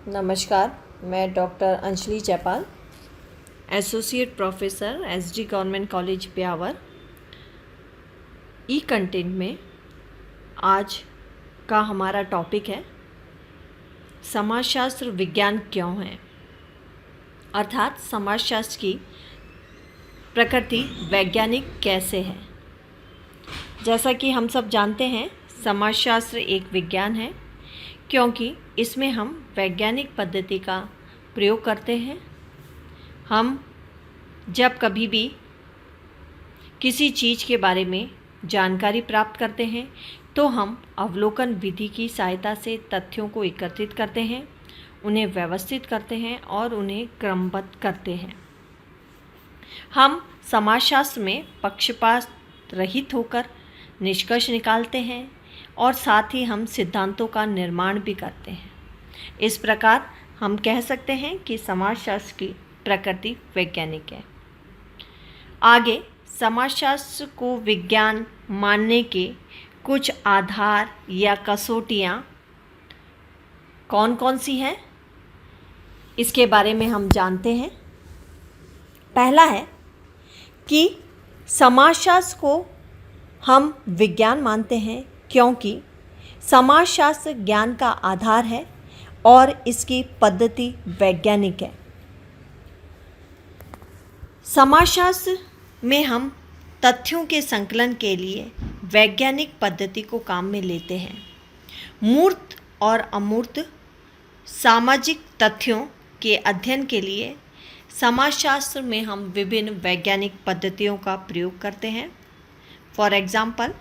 नमस्कार, मैं doctor Anjali Jaipal, associate professor SD government college Beawar. E content में आज का हमारा टॉपिक है समाजशास्त्र विज्ञान क्यों है, अर्थात समाजशास्त्र की प्रकृति वैज्ञानिक कैसे है। जैसा कि हम सब जानते हैं, समाजशास्त्र एक विज्ञान है क्योंकि इसमें हम वैज्ञानिक पद्धति का प्रयोग करते हैं। हम जब कभी भी किसी चीज़ के बारे में जानकारी प्राप्त करते हैं तो हम अवलोकन विधि की सहायता से तथ्यों को एकत्रित करते हैं, उन्हें व्यवस्थित करते हैं और उन्हें क्रमबद्ध करते हैं। हम समाजशास्त्र में पक्षपात रहित होकर निष्कर्ष निकालते हैं और साथ ही हम सिद्धांतों का निर्माण भी करते हैं। इस प्रकार हम कह सकते हैं कि समाजशास्त्र की प्रकृति वैज्ञानिक है। आगे समाजशास्त्र को विज्ञान मानने के कुछ आधार या कसौटियाँ कौन कौन सी हैं, इसके बारे में हम जानते हैं। पहला है कि समाजशास्त्र को हम विज्ञान मानते हैं क्योंकि समाजशास्त्र ज्ञान का आधार है और इसकी पद्धति वैज्ञानिक है। समाजशास्त्र में हम तथ्यों के संकलन के लिए वैज्ञानिक पद्धति को काम में लेते हैं। मूर्त और अमूर्त सामाजिक तथ्यों के अध्ययन के लिए समाजशास्त्र में हम विभिन्न वैज्ञानिक पद्धतियों का प्रयोग करते हैं। फॉर एग्ज़ाम्पल,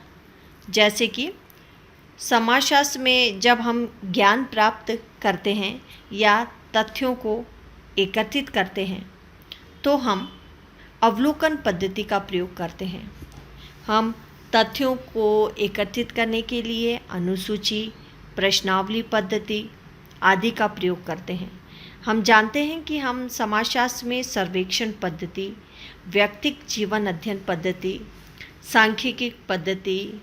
जैसे कि समाजशास्त्र में जब हम ज्ञान प्राप्त करते हैं या तथ्यों को एकत्रित करते हैं तो हम अवलोकन पद्धति का प्रयोग करते हैं। हम तथ्यों को एकत्रित करने के लिए अनुसूची, प्रश्नावली पद्धति आदि का प्रयोग करते हैं। हम जानते हैं कि हम समाजशास्त्र में सर्वेक्षण पद्धति, व्यक्तिगत जीवन अध्ययन पद्धति, सांख्यिकी पद्धति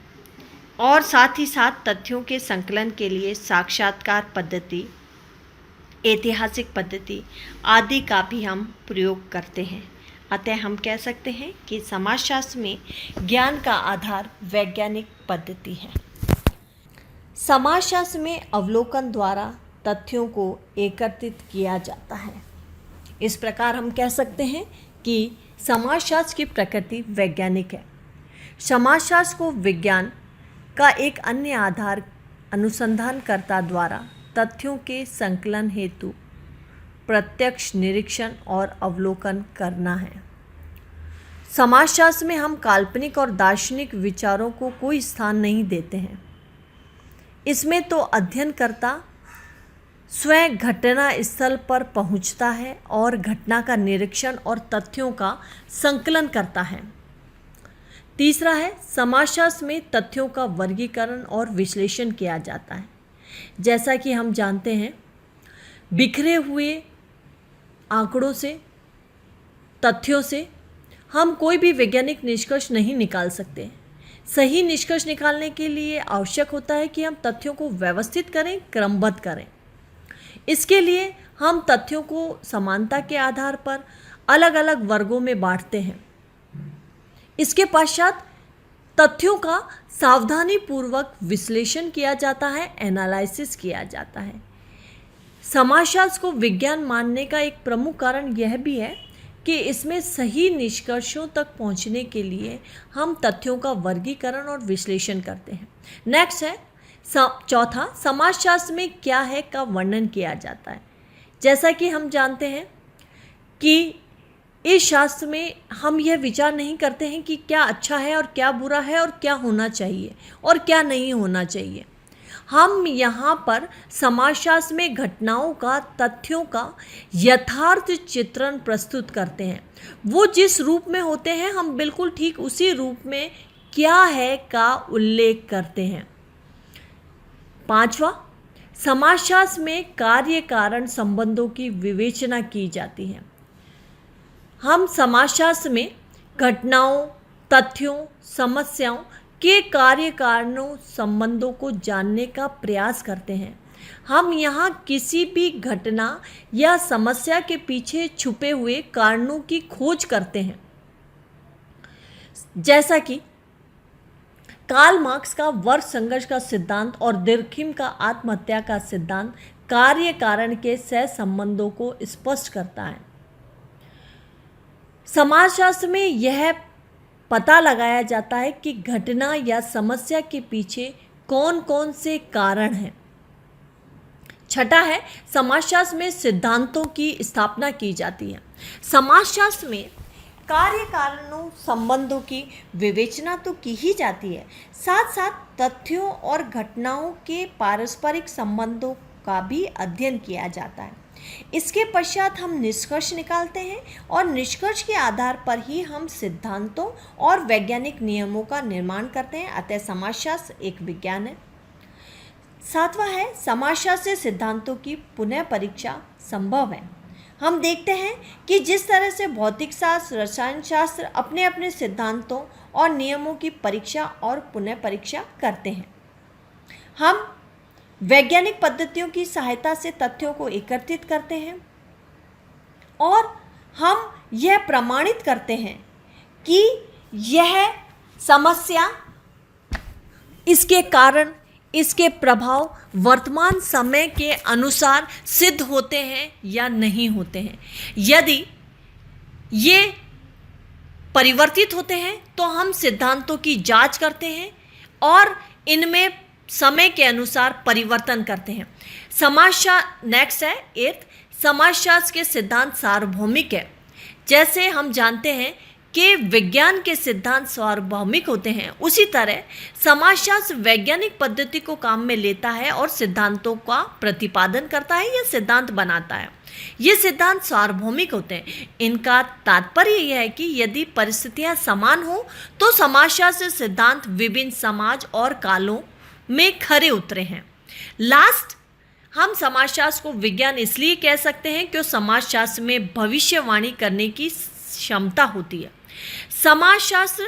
और साथ ही साथ तथ्यों के संकलन के लिए साक्षात्कार पद्धति, ऐतिहासिक पद्धति आदि का भी हम प्रयोग करते हैं। अतः हम कह सकते हैं कि समाजशास्त्र में ज्ञान का आधार वैज्ञानिक पद्धति है। समाजशास्त्र में अवलोकन द्वारा तथ्यों को एकत्रित किया जाता है। इस प्रकार हम कह सकते हैं कि समाजशास्त्र की प्रकृति वैज्ञानिक है। समाजशास्त्र को विज्ञान का एक अन्य आधार अनुसंधानकर्ता द्वारा तथ्यों के संकलन हेतु प्रत्यक्ष निरीक्षण और अवलोकन करना है। समाजशास्त्र में हम काल्पनिक और दार्शनिक विचारों को कोई स्थान नहीं देते हैं। इसमें तो अध्ययनकर्ता स्वयं घटना स्थल पर पहुंचता है और घटना का निरीक्षण और तथ्यों का संकलन करता है। तीसरा है, समाजशास्त्र में तथ्यों का वर्गीकरण और विश्लेषण किया जाता है। जैसा कि हम जानते हैं, बिखरे हुए आंकड़ों से, तथ्यों से हम कोई भी वैज्ञानिक निष्कर्ष नहीं निकाल सकते। सही निष्कर्ष निकालने के लिए आवश्यक होता है कि हम तथ्यों को व्यवस्थित करें, क्रमबद्ध करें। इसके लिए हम तथ्यों को समानता के आधार पर अलग अलग वर्गों में बांटते हैं। इसके पश्चात तथ्यों का सावधानीपूर्वक विश्लेषण किया जाता है, एनालिसिस किया जाता है। समाजशास्त्र को विज्ञान मानने का एक प्रमुख कारण यह भी है कि इसमें सही निष्कर्षों तक पहुंचने के लिए हम तथ्यों का वर्गीकरण और विश्लेषण करते हैं। नेक्स्ट है चौथा, समाजशास्त्र में क्या है का वर्णन किया जाता है। जैसा कि हम जानते हैं कि इस शास्त्र में हम यह विचार नहीं करते हैं कि क्या अच्छा है और क्या बुरा है और क्या होना चाहिए और क्या नहीं होना चाहिए। हम यहाँ पर समाजशास्त्र में घटनाओं का, तथ्यों का यथार्थ चित्रण प्रस्तुत करते हैं। वो जिस रूप में होते हैं हम बिल्कुल ठीक उसी रूप में क्या है का उल्लेख करते हैं। पांचवा, समाजशास्त्र में कार्य कारण संबंधों की विवेचना की जाती है। हम समाजशास्त्र में घटनाओं, तथ्यों, समस्याओं के कार्य कारणों संबंधों को जानने का प्रयास करते हैं। हम यहाँ किसी भी घटना या समस्या के पीछे छुपे हुए कारणों की खोज करते हैं। जैसा कि कार्ल मार्क्स का वर्ग संघर्ष का सिद्धांत और दुर्खिम का आत्महत्या का सिद्धांत कार्य कारण के सह संबंधों को स्पष्ट करता है। समाजशास्त्र में यह पता लगाया जाता है कि घटना या समस्या के पीछे कौन कौन से कारण हैं। छठा है, समाजशास्त्र में सिद्धांतों की स्थापना की जाती है। समाजशास्त्र में कार्य कारणों संबंधों की विवेचना तो की ही जाती है, साथ साथ तथ्यों और घटनाओं के पारस्परिक संबंधों का भी अध्ययन किया जाता है। इसके पश्चात हम निष्कर्ष निकालते हैं और निष्कर्ष के आधार पर ही हम सिद्धांतों और वैज्ञानिक नियमों का निर्माण करते हैं। अतः समाजशास्त्र एक विज्ञान है। सातवां है, समाजशास्त्र से सिद्धांतों की पुनः परीक्षा संभव है। हम देखते हैं कि जिस तरह से भौतिक शास्त्र, रसायन शास्त्र अपने अपने सिद्धांतों और नियमों की परीक्षा और पुनः परीक्षा करते हैं, हम वैज्ञानिक पद्धतियों की सहायता से तथ्यों को एकत्रित करते हैं और हम यह प्रमाणित करते हैं कि यह समस्या, इसके कारण, इसके प्रभाव वर्तमान समय के अनुसार सिद्ध होते हैं या नहीं होते हैं। यदि ये परिवर्तित होते हैं तो हम सिद्धांतों की जांच करते हैं और इनमें समय के अनुसार परिवर्तन करते हैं। समाजशास्त्र नेक्स्ट है 8th, समाजशास्त्र के सिद्धांत सार्वभौमिक है। जैसे हम जानते हैं कि विज्ञान के सिद्धांत सार्वभौमिक होते हैं, उसी तरह समाजशास्त्र वैज्ञानिक पद्धति को काम में लेता है और सिद्धांतों का प्रतिपादन करता है या सिद्धांत बनाता है। ये सिद्धांत सार्वभौमिक होते हैं। इनका तात्पर्य यह है कि यदि परिस्थितियां समान हो तो समाजशास्त्र सिद्धांत विभिन्न समाज और कालों में खरे उतरे हैं। लास्ट, हम समाजशास्त्र को विज्ञान इसलिए कह सकते हैं क्योंकि समाजशास्त्र में भविष्यवाणी करने की क्षमता होती है। समाजशास्त्र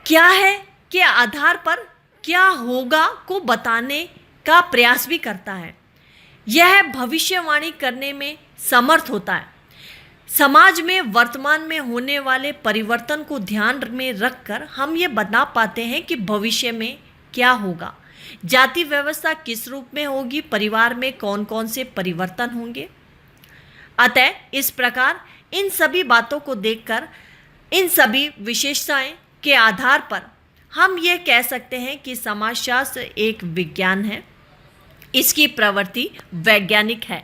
क्या है के आधार पर क्या होगा को बताने का प्रयास भी करता है। यह भविष्यवाणी करने में समर्थ होता है। समाज में वर्तमान में होने वाले परिवर्तन को ध्यान में रखकर हम ये बता पाते हैं कि भविष्य में क्या होगा, जाति व्यवस्था किस रूप में होगी, परिवार में कौन कौन से परिवर्तन होंगे। अतः इस प्रकार इन सभी बातों को देखकर, इन सभी विशेषताएं के आधार पर हम ये कह सकते हैं कि समाजशास्त्र एक विज्ञान है, इसकी प्रवृत्ति वैज्ञानिक है।